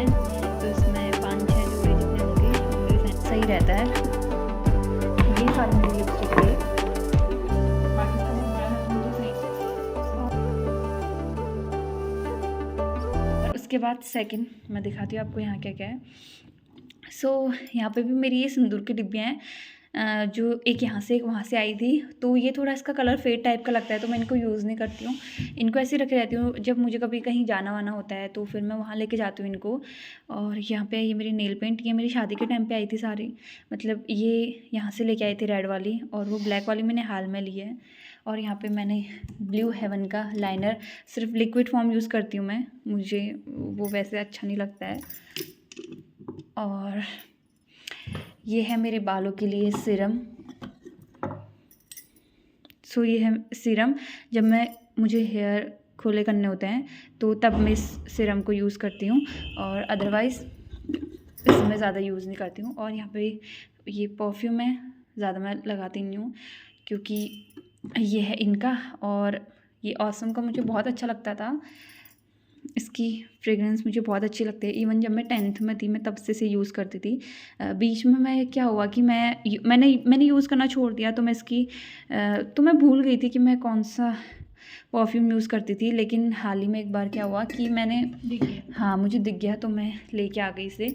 हैं तो इसमें 5-6 जोड़ी जितने होंगे वो मेरे साथ सही रहता है। ये सारी मेरी लिपस्टिक है, बाकी सब मुझे सही। और उसके बाद सेकंड मैं दिखाती हूँ आपको यहाँ क्या क्या है। यहाँ पे भी मेरी ये सिंदूर की डिब्बियाँ हैं, जो एक यहाँ से एक वहाँ से आई थी। तो ये थोड़ा इसका कलर फेड टाइप का लगता है तो मैं इनको यूज़ नहीं करती हूँ, इनको ऐसे रखे रहती हूँ। जब मुझे कभी कहीं जाना वाना होता है तो फिर मैं वहाँ लेके जाती हूँ इनको। और यहाँ पे ये मेरी नेल पेंट, ये मेरी शादी के टाइम पे आई थी सारी, मतलब ये यहाँ से लेके आई थी रेड वाली, और वो ब्लैक वाली मैंने हाल में ली है। और यहाँ पे मैंने ब्लू हेवन का लाइनर, सिर्फ लिक्विड फॉर्म यूज़ करती हूँ मैं, मुझे वो वैसे अच्छा नहीं लगता है। और ये है मेरे बालों के लिए सीरम। ये है सीरम, जब मुझे हेयर खुले करने होते हैं तो तब मैं इस सीरम को यूज़ करती हूँ, और अदरवाइज़ इसमें ज़्यादा यूज़ नहीं करती हूँ। और यहाँ पे ये परफ्यूम है, ज़्यादा मैं लगाती नहीं हूँ क्योंकि ये है इनका, और ये ऑसम का मुझे बहुत अच्छा लगता था, इसकी फ्रेगरेंस मुझे बहुत अच्छी लगती है। इवन जब मैं 10th में थी मैं तब से इसे यूज़ करती थी। बीच में मैं क्या हुआ कि मैंने यूज़ करना छोड़ दिया, तो मैं भूल गई थी कि मैं कौन सा परफ्यूम यूज़ करती थी। लेकिन हाल ही में एक बार क्या हुआ कि मुझे दिख गया तो मैं लेके आ गई इसे।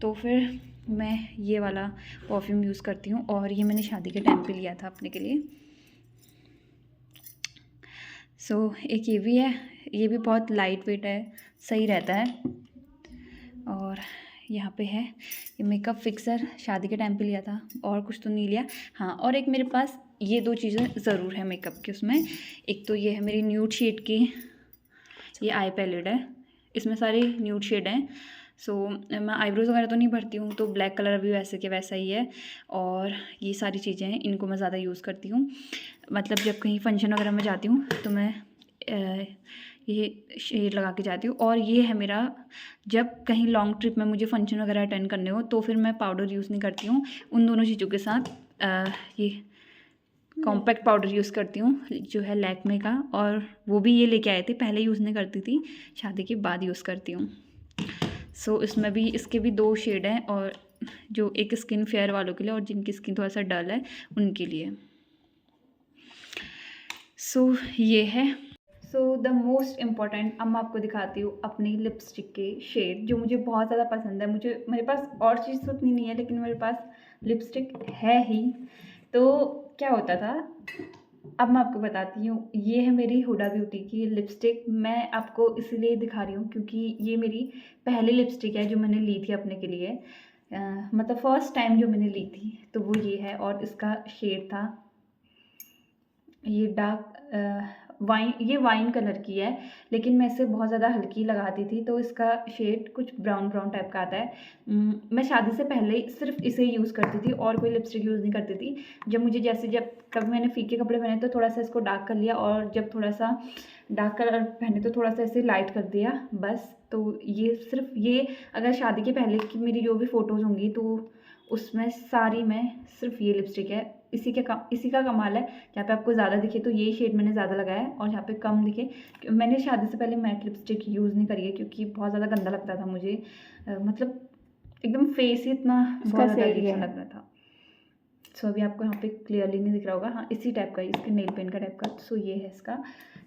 तो फिर मैं ये वाला परफ्यूम यूज़ करती हूँ, और ये मैंने शादी के टाइम पे लिया था अपने के लिए। एक ये भी है, ये भी बहुत लाइट वेट है, सही रहता है। और यहाँ पे है ये मेकअप फिक्सर, शादी के टाइम पे लिया था, और कुछ तो नहीं लिया। हाँ, और एक मेरे पास ये 2 चीज़ें ज़रूर है मेकअप की उसमें। एक तो ये है मेरी न्यूड शेड की ये आई पैलेट है, इसमें सारी न्यूड शेड हैं। मैं आईब्रोज़ वगैरह तो नहीं भरती हूँ, तो ब्लैक कलर भी वैसे के वैसा ही है। और ये सारी चीज़ें हैं, इनको मैं ज़्यादा यूज़ करती हूँ, मतलब जब कहीं फंक्शन वगैरह में जाती हूँ तो मैं ये शेड लगा के जाती हूँ। और ये है मेरा, जब कहीं लॉन्ग ट्रिप में मुझे फंक्शन वगैरह अटेंड करने हो तो फिर मैं पाउडर यूज़ नहीं करती हूँ, उन दोनों चीज़ों के साथ ये कॉम्पैक्ट पाउडर यूज़ करती हूँ, जो है लैक्मे का। और वो भी ये लेके आए थे, पहले यूज़ नहीं करती थी, शादी के बाद यूज़ करती हूँ। इसमें भी इसके भी 2 शेड हैं, और जो एक स्किन फेयर वालों के लिए और जिनकी स्किन थोड़ा सा डल है उनके लिए। ये है द मोस्ट इम्पॉर्टेंट। अब मैं आपको दिखाती हूँ अपनी लिपस्टिक के शेड, जो मुझे बहुत ज़्यादा पसंद है। मेरे पास और चीज़ तो उतनी नहीं है, लेकिन मेरे पास लिपस्टिक है ही। तो क्या होता था, अब मैं आपको बताती हूँ। ये है मेरी हुडा ब्यूटी की लिपस्टिक, मैं आपको इसीलिए दिखा रही हूँ क्योंकि ये मेरी पहली लिपस्टिक है जो मैंने ली थी अपने के लिए, मतलब फर्स्ट टाइम जो मैंने ली थी, तो वो ये है। और इसका शेड था ये डार्क ये वाइन कलर की है, लेकिन मैं इसे बहुत ज़्यादा हल्की लगाती थी, तो इसका शेड कुछ ब्राउन ब्राउन टाइप का आता है। मैं शादी से पहले सिर्फ इसे यूज़ करती थी और कोई लिपस्टिक यूज़ नहीं करती थी। जब कभी मैंने फीके कपड़े पहने तो थोड़ा सा इसको डार्क कर लिया, और जब थोड़ा सा डार्क कलर पहने तो थोड़ा सा ऐसे लाइट कर दिया बस। तो ये अगर शादी के पहले की मेरी जो भी फ़ोटोज़ होंगी तो उसमें सारी में सिर्फ ये लिपस्टिक है। इसी का कमाल है, जहाँ पे आपको ज़्यादा दिखे तो ये शेड मैंने ज़्यादा लगाया है, और जहाँ पे कम दिखे, मैंने शादी से पहले मैट लिपस्टिक यूज़ नहीं करी है क्योंकि बहुत ज़्यादा गंदा लगता था मुझे, मतलब एकदम फेस ही इतना बहुत ज़्यादा अजीब सा लग रहा था। अभी आपको यहाँ पे क्लियरली नहीं दिख रहा होगा, हाँ इसी टाइप का, इसके नेल पेंट का टाइप का। ये है इसका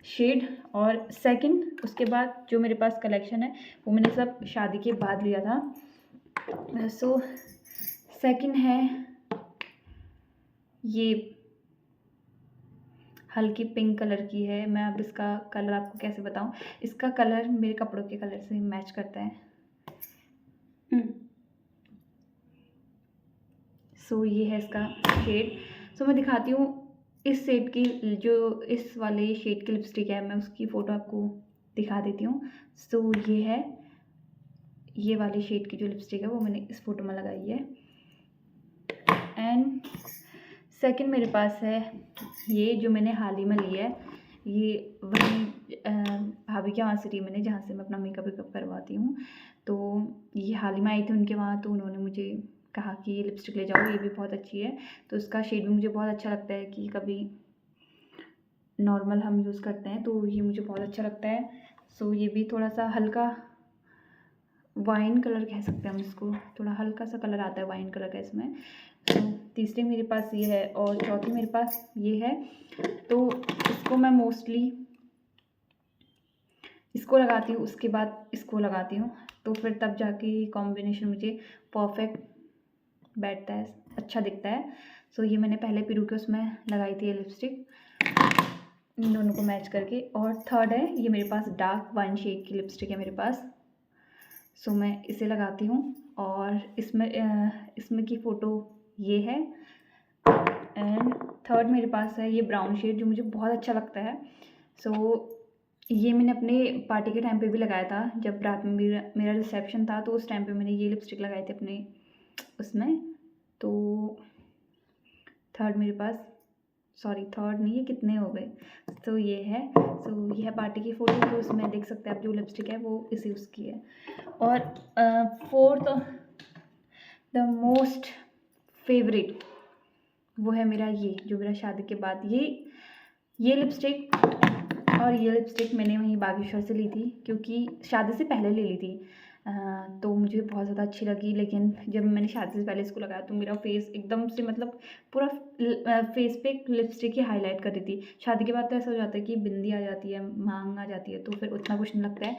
शेड। और सेकंड, उसके बाद जो मेरे पास कलेक्शन है वो मैंने सब शादी के बाद लिया था। सेकंड है ये हल्की पिंक कलर की है। मैं अब इसका कलर आपको कैसे बताऊं, इसका कलर मेरे कपड़ों के कलर से मैच करता है। ये है इसका शेड। मैं दिखाती हूँ इस शेड की, जो इस वाले शेड की लिपस्टिक है, मैं उसकी फ़ोटो आपको दिखा देती हूँ। ये है ये वाली शेड की जो लिपस्टिक है वो मैंने इस फोटो में लगाई है। एंड सेकंड मेरे पास है ये, जो मैंने हाल ही में लिया है। ये वही भाभी के वहाँ से ली मैंने, जहाँ से मैं अपना मेकअप करवाती हूँ। तो ये हाल ही में आई थी उनके वहाँ, तो उन्होंने मुझे कहा कि ये लिपस्टिक ले जाओ, ये भी बहुत अच्छी है। तो इसका शेड भी मुझे बहुत अच्छा लगता है, कि कभी नॉर्मल हम यूज़ करते हैं तो ये मुझे बहुत अच्छा लगता है। ये भी थोड़ा सा हल्का वाइन कलर कह सकते हैं हम इसको, थोड़ा हल्का सा कलर आता है वाइन कलर का इसमें। तो तीसरी मेरे पास ये है और चौथी मेरे पास ये है। तो इसको मैं मोस्टली इसको लगाती हूँ, उसके बाद इसको लगाती हूँ, तो फिर तब जाके ये कॉम्बिनेशन मुझे परफेक्ट बैठता है, अच्छा दिखता है। सो ये मैंने पहले पिरू के उसमें लगाई थी ये लिपस्टिक, इन दोनों को मैच करके। और थर्ड है ये मेरे पास डार्क वाइन शेड की लिपस्टिक है मेरे पास। सो मैं इसे लगाती हूँ और इसमें की फ़ोटो ये है। एंड थर्ड मेरे पास है ये ब्राउन शेड जो मुझे बहुत अच्छा लगता है। सो ये मैंने अपने पार्टी के टाइम पे भी लगाया था, जब रात में मेरा रिसेप्शन था, तो उस टाइम पे मैंने ये लिपस्टिक लगाई थी अपने उसमें। तो थर्ड मेरे पास, सॉरी थर्ड नहीं, ये कितने हो गए। तो ये है, सो ये है पार्टी की फ़ोटो, तो उसमें देख सकते हैं आप जो लिपस्टिक है वो इसी उसकी है। और फोर्थ द मोस्ट फेवरेट वो है मेरा ये, जो मेरा शादी के बाद ये लिपस्टिक। और ये लिपस्टिक मैंने वहीं बागेश्वर से ली थी, क्योंकि शादी से पहले ले ली थी। तो मुझे बहुत ज़्यादा अच्छी लगी, लेकिन जब मैंने शादी से पहले इसको लगाया तो मेरा फेस एकदम से मतलब पूरा फेस पे लिपस्टिक ही हाईलाइट कर रही थी। शादी के बाद तो ऐसा हो जाता है कि बिंदी आ जाती है, मांग आ जाती है, तो फिर उतना कुछ नहीं लगता है।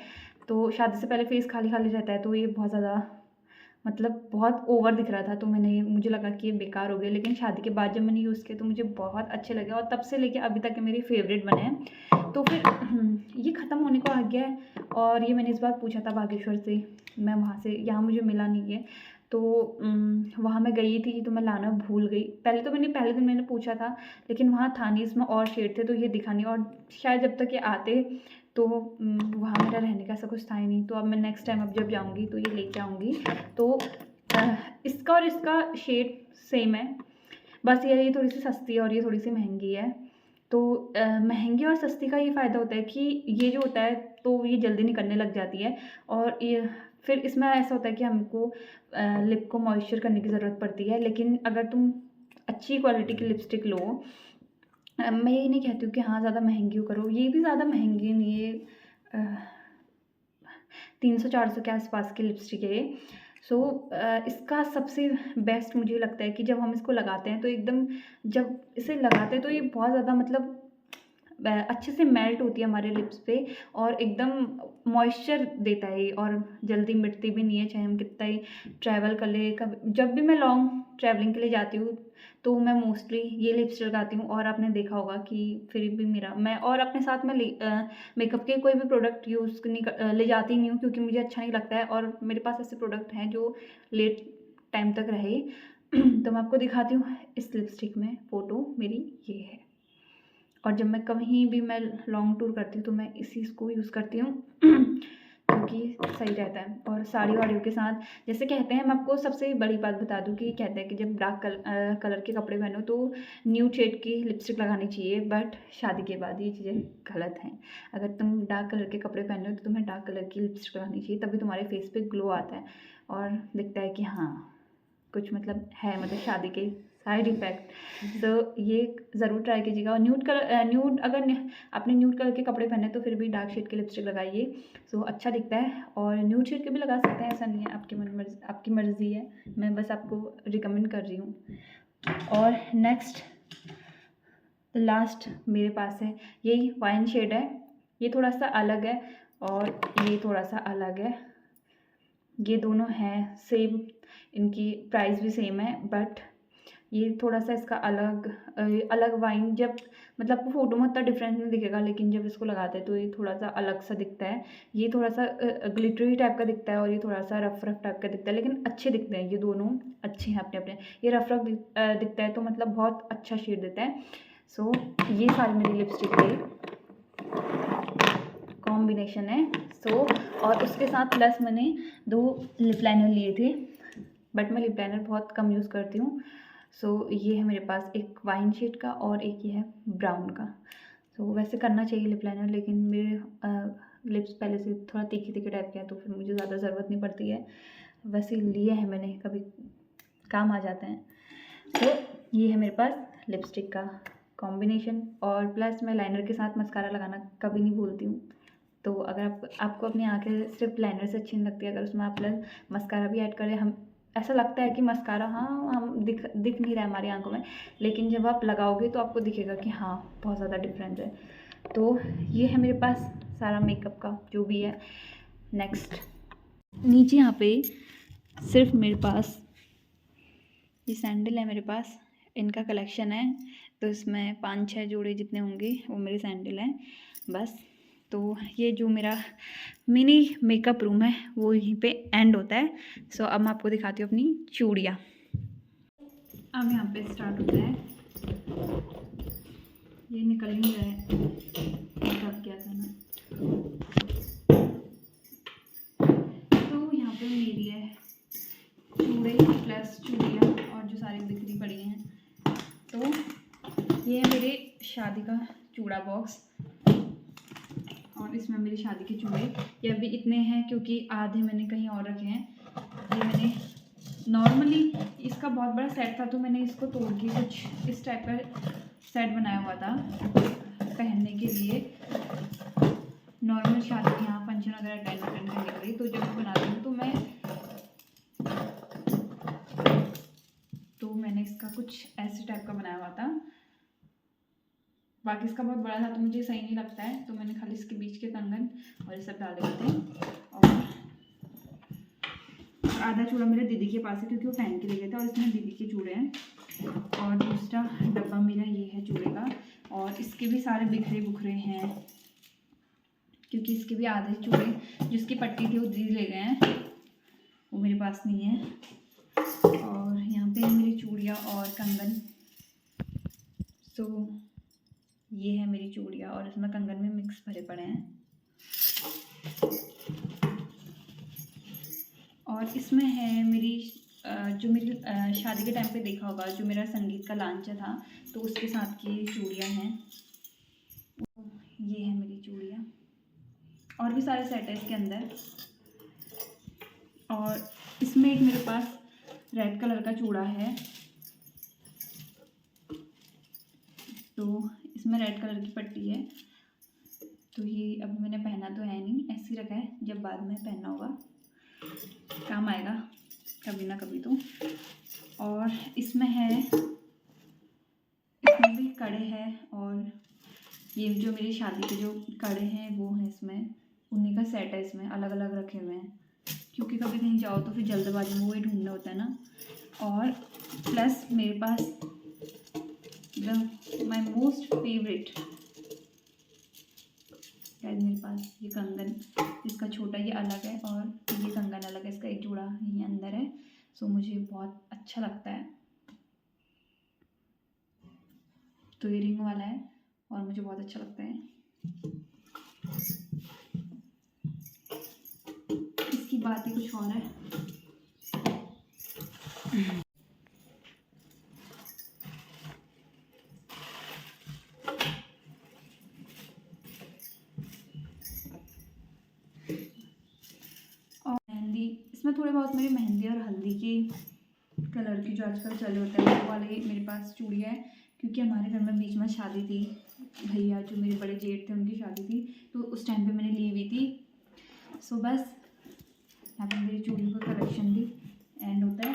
तो शादी से पहले फेस खाली खाली रहता है, तो ये बहुत ज़्यादा मतलब बहुत ओवर दिख रहा था, तो मुझे लगा कि ये बेकार हो गया। लेकिन शादी के बाद जब मैंने यूज़ किया तो मुझे बहुत अच्छे लगे, और तब से लेके अभी तक ये मेरे फेवरेट बने हैं। तो फिर ये ख़त्म होने को आ गया है, और ये मैंने इस बार पूछा था बागेश्वर से, मैं वहाँ से, यहाँ मुझे मिला नहीं है। तो वहाँ मैं गई थी तो मैं लाना भूल गई। पहले दिन मैंने पूछा था, लेकिन वहाँ था नहीं, इसमें और शेड थे तो ये दिखा नहीं, और शायद जब तक ये आते तो वहाँ मेरा रहने का ऐसा कुछ था ही नहीं। तो अब मैं नेक्स्ट टाइम अब जब जाऊँगी तो ये लेके आऊँगी। तो इसका और इसका शेड सेम है, बस ये थोड़ी सी सस्ती है और ये थोड़ी सी महंगी है। तो महंगी और सस्ती का ये फ़ायदा होता है कि ये जो होता है तो ये जल्दी निकलने लग जाती है, और ये फिर इसमें ऐसा होता है कि हमको लिप को मॉइस्चर करने की ज़रूरत पड़ती है। लेकिन अगर तुम अच्छी क्वालिटी की लिपस्टिक लो, मैं ये नहीं कहती हूँ कि हाँ ज़्यादा महंगी करो, ये भी ज़्यादा महंगी नहीं है, 300-400 के आसपास की लिपस्टिक है ये। सो इसका सबसे बेस्ट मुझे लगता है कि जब हम इसको लगाते हैं तो एकदम, जब इसे लगाते हैं तो ये बहुत ज़्यादा मतलब अच्छे से मेल्ट होती है हमारे लिप्स पे, और एकदम मॉइस्चर देता है ये, और जल्दी मिटती भी नहीं है, चाहे हम कितना ही ट्रैवल कर ले। कभी जब भी मैं लॉन्ग ट्रैवलिंग के लिए जाती हूँ तो मैं मोस्टली ये लिपस्टिक लगाती हूँ। और आपने देखा होगा कि फिर भी मैं और अपने साथ में मेकअप के कोई भी प्रोडक्ट यूज़ नहीं ले जाती नहीं हूँ, क्योंकि मुझे अच्छा नहीं लगता है, और मेरे पास ऐसे प्रोडक्ट हैं जो लेट टाइम तक रहे। तो मैं आपको दिखाती हूँ इस लिपस्टिक में, फ़ोटो मेरी ये है। और जब मैं कहीं भी मैं लॉन्ग टूर करती हूँ तो मैं इसी को यूज़ करती हूँ, क्योंकि सही रहता है। और साड़ी वाड़ियों के साथ, जैसे कहते हैं, मैं आपको सबसे बड़ी बात बता दूँ कि कहते हैं कि जब डार्क कलर के कपड़े पहनो तो न्यूड शेड की लिपस्टिक लगानी चाहिए, बट शादी के बाद ये चीज़ें गलत हैं। अगर तुम डार्क कलर के कपड़े पहन रहे हो तो तुम्हें डार्क कलर की लिपस्टिक लगानी चाहिए, तभी तुम्हारे फेस पे ग्लो आता है और दिखता है कि हाँ कुछ मतलब है, मतलब शादी के साइड इफ़ेक्ट। तो ये ज़रूर ट्राई कीजिएगा। और न्यूड अगर आपने न्यूड कलर के कपड़े पहने तो फिर भी डार्क शेड की लिपस्टिक लगाइए, सो अच्छा दिखता है। और न्यूड शेड के भी लगा सकते हैं, ऐसा नहीं है, आपकी मर्ज़ी है, मैं बस आपको रिकमेंड कर रही हूँ। और नेक्स्ट लास्ट मेरे पास है यही वाइन शेड है, ये थोड़ा सा अलग है और ये थोड़ा सा अलग है। ये दोनों हैं सेम, इनकी प्राइस भी सेम है, बट ये थोड़ा सा इसका अलग वाइन, जब मतलब आपको फ़ोटो में उतना डिफरेंस नहीं दिखेगा, लेकिन जब इसको लगाते हैं तो ये थोड़ा सा अलग सा दिखता है। ये थोड़ा सा ग्लिटरी टाइप का दिखता है और ये थोड़ा सा रफ टाइप का दिखता है, लेकिन अच्छे दिखते हैं, ये दोनों अच्छे हैं अपने अपने। ये रफ दिखता है तो मतलब बहुत अच्छा शेड देता है। सो ये सारी मेरी लिपस्टिक के कॉम्बिनेशन है। सो और उसके साथ प्लस मैंने 2 लिप लाइनर लिए थे, बट मैं लिप लाइनर बहुत कम यूज़ करती हूँ। सो ये है मेरे पास एक वाइन शेड का और एक ये है ब्राउन का। सो वैसे करना चाहिए लिप लाइनर, लेकिन मेरे लिप्स पहले से थोड़ा तीखे टाइप के हैं, तो फिर मुझे ज़्यादा ज़रूरत नहीं पड़ती है। वैसे लिए हैं मैंने, कभी काम आ जाते हैं। तो ये है मेरे पास लिपस्टिक का कॉम्बिनेशन, और प्लस मैं लाइनर के साथ मस्कारा लगाना कभी नहीं भूलती हूँ। तो अगर आपको अपनी आँखें सिर्फ लाइनर से अच्छी नहीं लगती, अगर उसमें आप प्लस मस्कारा भी ऐड करें, हम ऐसा लगता है कि मस्कारा हाँ हम दिख नहीं रहा है हमारी आंखों में, लेकिन जब आप लगाओगे तो आपको दिखेगा कि हाँ बहुत ज़्यादा डिफरेंस है। तो ये है मेरे पास सारा मेकअप का जो भी है। नेक्स्ट नीचे यहाँ पे सिर्फ मेरे पास ये सैंडल है, मेरे पास इनका कलेक्शन है, तो इसमें 5-6 जोड़े जितने होंगे वो मेरे सैंडल हैं बस। तो ये जो मेरा मिनी मेकअप रूम है वो यहीं पे एंड होता है। सो अब मैं आपको दिखाती हूँ अपनी चूड़ियाँ। अब यहाँ पे स्टार्ट होता है, ये निकल नहीं रहा है, मेकअप किया था ना। तो यहाँ पे मेरी है चूड़े प्लस चूड़ियाँ और जो सारी बिखरी पड़ी हैं। तो ये है मेरे शादी का चूड़ा बॉक्स और इसमें मेरी शादी के चूड़े। ये अभी इतने हैं क्योंकि आधे मैंने कहीं और रखे हैं। ये मैंने नॉर्मली इसका बहुत बड़ा सेट था तो मैंने इसको तोड़ के कुछ इस टाइप का सेट बनाया हुआ था पहनने के लिए, नॉर्मल शादी यहाँ फंक्शन वगैरह अटेंड करने के लिए। तो जब मैं बनाती हूँ तो मैंने इसका कुछ ऐसे टाइप का बनाया हुआ था। बाकी इसका बहुत बड़ा था तो मुझे सही नहीं लगता है, तो मैंने खाली इसके बीच के कंगन और ये सब डाले हुए थे। और आधा चूड़ा मेरे दीदी के पास है क्योंकि वो पहन के ले गए थे और इसमें दीदी के चूड़े हैं। और दूसरा डब्बा मेरा ये है चूड़े का, और इसके भी सारे बिखरे बुखरे हैं क्योंकि इसके भी आधे चूड़े जिसकी पट्टी थी वो दीदी ले गए हैं, वो मेरे पास नहीं है। और यहाँ पे मेरी चूड़ियाँ और कंगन। सो ये है मेरी चूड़ियाँ और इसमें कंगन में मिक्स भरे पड़े हैं। और इसमें है मेरी जो मेरी शादी के टाइम पे देखा होगा जो मेरा संगीत का लांचा था तो उसके साथ की चूड़ियाँ हैं। ये है मेरी चूड़ियाँ और भी सारे सेट है इसके अंदर। और इसमें एक मेरे पास रेड कलर का चूड़ा है, तो इसमें रेड कलर की पट्टी है। तो ये अभी मैंने पहना तो है नहीं, ऐसे ही रखा है, जब बाद में पहनना होगा काम आएगा कभी ना कभी तो। और इसमें भी कड़े हैं और ये जो मेरी शादी के जो कड़े हैं वो हैं, इसमें उन्हीं का सेट है, इसमें अलग अलग रखे हुए हैं क्योंकि कभी कहीं जाओ तो फिर जल्दबाजी में वही ढूंढना होता है ना। और प्लस मेरे पास माई मोस्ट फेवरेट मेरे पास ये कंगन, इसका छोटा ये अलग है और ये कंगन अलग है, इसका एक जोड़ा यहीं अंदर है। सो मुझे बहुत अच्छा लगता है, तो ये रिंग वाला है और मुझे बहुत अच्छा लगता है। इसकी बात ही कुछ और है। और मेहंदी, इसमें थोड़े बहुत मेरी मेहंदी और हल्दी की कलर की जो आजकल चले होते हैं वो वाले मेरे पास चूड़ियाँ है क्योंकि हमारे घर में बीच में शादी थी, भैया जो मेरे बड़े जेठ थे उनकी शादी थी, तो उस टाइम पे मैंने ली हुई थी। सो बस यहाँ पर मेरी चूड़ियों का कलेक्शन भी एंड होता है।